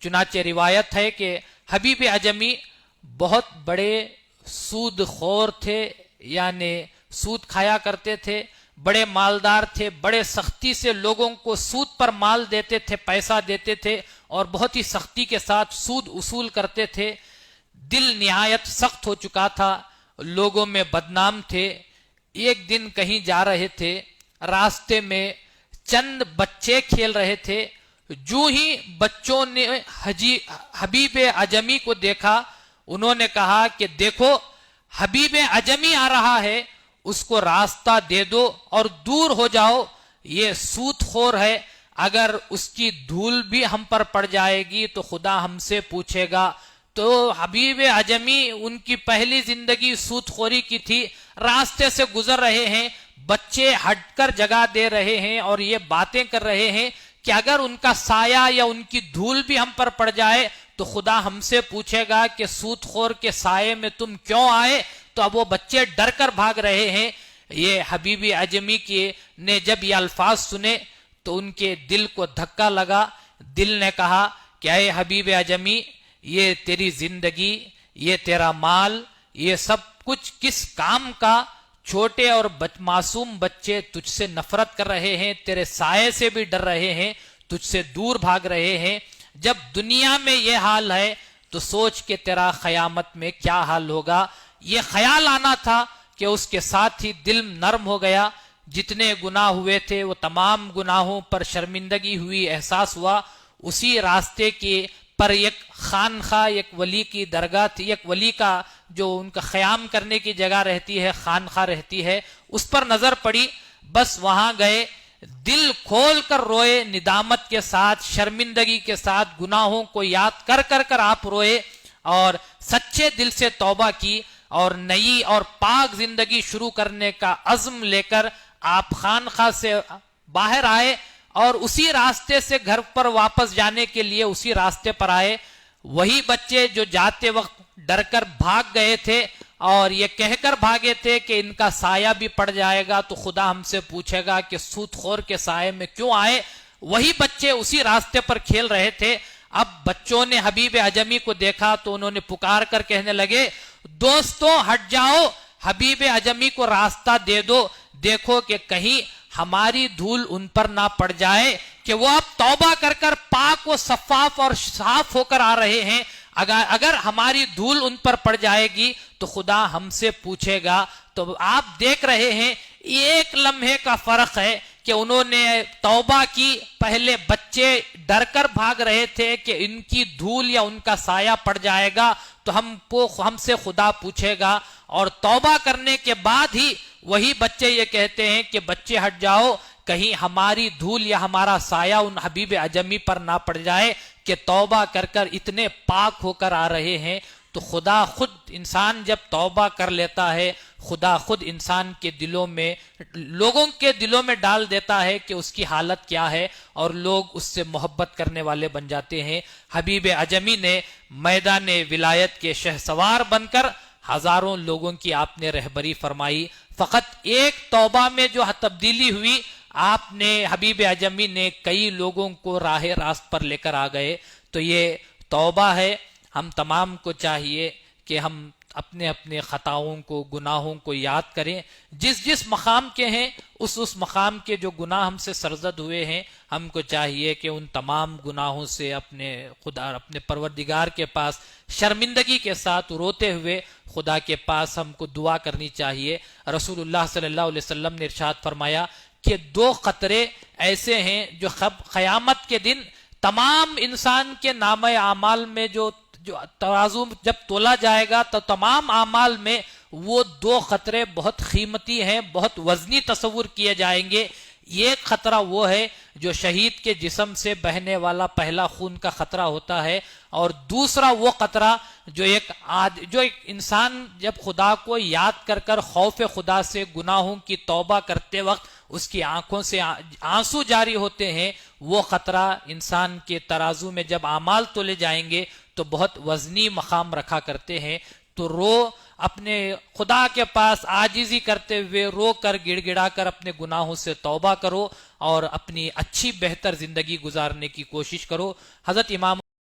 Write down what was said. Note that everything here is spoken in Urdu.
چنانچہ روایت ہے کہ حبیب اعجمی بہت بڑے سود خور تھے، یعنی سود کھایا کرتے تھے، بڑے مالدار تھے، بڑے سختی سے لوگوں کو سود پر مال دیتے تھے، پیسہ دیتے تھے اور بہت ہی سختی کے ساتھ سود اصول کرتے تھے۔ دل نہایت سخت ہو چکا تھا، لوگوں میں بدنام تھے۔ ایک دن کہیں جا رہے تھے، راستے میں چند بچے کھیل رہے تھے، جو ہی بچوں نے حبیب اعجمی کو دیکھا، انہوں نے کہا کہ دیکھو حبیب اعجمی آ رہا ہے، اس کو راستہ دے دو اور دور ہو جاؤ، یہ سود خور ہے، اگر اس کی دھول بھی ہم پر پڑ جائے گی تو خدا ہم سے پوچھے گا۔ تو حبیب اعجمی ان کی پہلی زندگی سود خوری کی تھی، راستے سے گزر رہے ہیں، بچے ہٹ کر جگہ دے رہے ہیں اور یہ باتیں کر رہے ہیں کہ اگر ان کا سایہ یا ان کی دھول بھی ہم پر پڑ جائے تو خدا ہم سے پوچھے گا کہ سود خور کے سائے میں تم کیوں آئے۔ تو اب وہ بچے ڈر کر بھاگ رہے ہیں۔ یہ حبیب اعجمی نے جب یہ الفاظ سنے تو ان کے دل کو دھکا لگا، دل نے کہا کہ اے حبیب اعجمی، یہ تیری زندگی، یہ تیرا مال، یہ سب کچھ کس کام کا؟ چھوٹے اور معصوم بچے تجھ سے نفرت کر رہے ہیں، تیرے سائے سے بھی ڈر رہے ہیں، تجھ سے دور بھاگ رہے ہیں۔ جب دنیا میں یہ حال ہے تو سوچ کہ تیرا قیامت میں کیا حال ہوگا۔ یہ خیال آنا تھا کہ اس کے ساتھ ہی دل نرم ہو گیا۔ جتنے گناہ ہوئے تھے وہ تمام گناہوں پر شرمندگی ہوئی، احساس ہوا۔ اسی راستے کے پر ایک خانخواہ، ایک ولی کی درگاہ تھی، ایک ولی کا جو ان کا قیام کرنے کی جگہ رہتی ہے، خانخواہ رہتی ہے، اس پر نظر پڑی، بس وہاں گئے، دل کھول کر روئے، ندامت کے ساتھ، شرمندگی کے ساتھ، گناہوں کو یاد کر کر کر آپ روئے اور سچے دل سے توبہ کی اور نئی اور پاک زندگی شروع کرنے کا عزم لے کر آپ خانخواہ سے باہر آئے اور اسی راستے سے گھر پر واپس جانے کے لیے اسی راستے پر آئے۔ وہی بچے جو جاتے وقت ڈر کر بھاگ گئے تھے اور یہ کہہ کر بھاگے تھے کہ ان کا سایہ بھی پڑ جائے گا تو خدا ہم سے پوچھے گا کہ سود خور کے سائے میں کیوں آئے، وہی بچے اسی راستے پر کھیل رہے تھے۔ اب بچوں نے حبیب اعجمی کو دیکھا تو انہوں نے پکار کر کہنے لگے، دوستو ہٹ جاؤ، حبیب اعجمی کو راستہ دے دو، دیکھو کہ کہیں ہماری دھول ان پر نہ پڑ جائے کہ وہ اب توبہ کر کر پاک و صفاف اور صاف ہو کر آ رہے ہیں، اگر ہماری دھول ان پر پڑ جائے گی تو خدا ہم سے پوچھے گا۔ تو آپ دیکھ رہے ہیں ایک لمحے کا فرق ہے کہ انہوں نے توبہ کی، پہلے بچے ڈر کر بھاگ رہے تھے کہ ان کی دھول یا ان کا سایہ پڑ جائے گا تو ہم سے خدا پوچھے گا، اور توبہ کرنے کے بعد ہی وہی بچے یہ کہتے ہیں کہ بچے ہٹ جاؤ، کہیں ہماری دھول یا ہمارا سایہ ان حبیب اعجمی پر نہ پڑ جائے کہ توبہ کر کر اتنے پاک ہو کر آ رہے ہیں۔ تو خدا خود انسان جب توبہ کر لیتا ہے، خدا خود انسان کے دلوں میں، لوگوں کے دلوں میں ڈال دیتا ہے کہ اس کی حالت کیا ہے، اور لوگ اس سے محبت کرنے والے بن جاتے ہیں۔ حبیب اعجمی نے میدان ولایت کے شہسوار بن کر ہزاروں لوگوں کی آپ نے رہبری فرمائی۔ فقط ایک توبہ میں جو تبدیلی ہوئی، آپ نے حبیب اعجمی نے کئی لوگوں کو راہ راست پر لے کر آ گئے۔ تو یہ توبہ ہے۔ ہم تمام کو چاہیے کہ ہم اپنے اپنے خطاؤں کو، گناہوں کو یاد کریں، جس مقام کے ہیں اس مقام کے جو گناہ ہم سے سرزد ہوئے ہیں، ہم کو چاہیے کہ ان تمام گناہوں سے اپنے پروردگار کے پاس شرمندگی کے ساتھ روتے ہوئے خدا کے پاس ہم کو دعا کرنی چاہیے۔ رسول اللہ صلی اللہ علیہ وسلم نے ارشاد فرمایا کہ 2 قطرے ایسے ہیں جو قیامت کے دن تمام انسان کے نامہ اعمال میں جو ترازو جب تولا جائے گا تو تمام اعمال میں وہ 2 قطرے بہت قیمتی ہیں، بہت وزنی تصور کیے جائیں گے۔ ایک خطرہ وہ ہے جو شہید کے جسم سے بہنے والا پہلا خون کا خطرہ ہوتا ہے، اور دوسرا وہ قطرہ جو ایک انسان جب خدا کو یاد کر کر خوف خدا سے گناہوں کی توبہ کرتے وقت اس کی آنکھوں سے آنسو جاری ہوتے ہیں، وہ خطرہ انسان کے ترازو میں جب اعمال تولے جائیں گے تو بہت وزنی مقام رکھا کرتے ہیں۔ تو اپنے خدا کے پاس عاجزی کرتے ہوئے رو کر گڑ گڑا کر اپنے گناہوں سے توبہ کرو اور اپنی اچھی بہتر زندگی گزارنے کی کوشش کرو۔ حضرت امام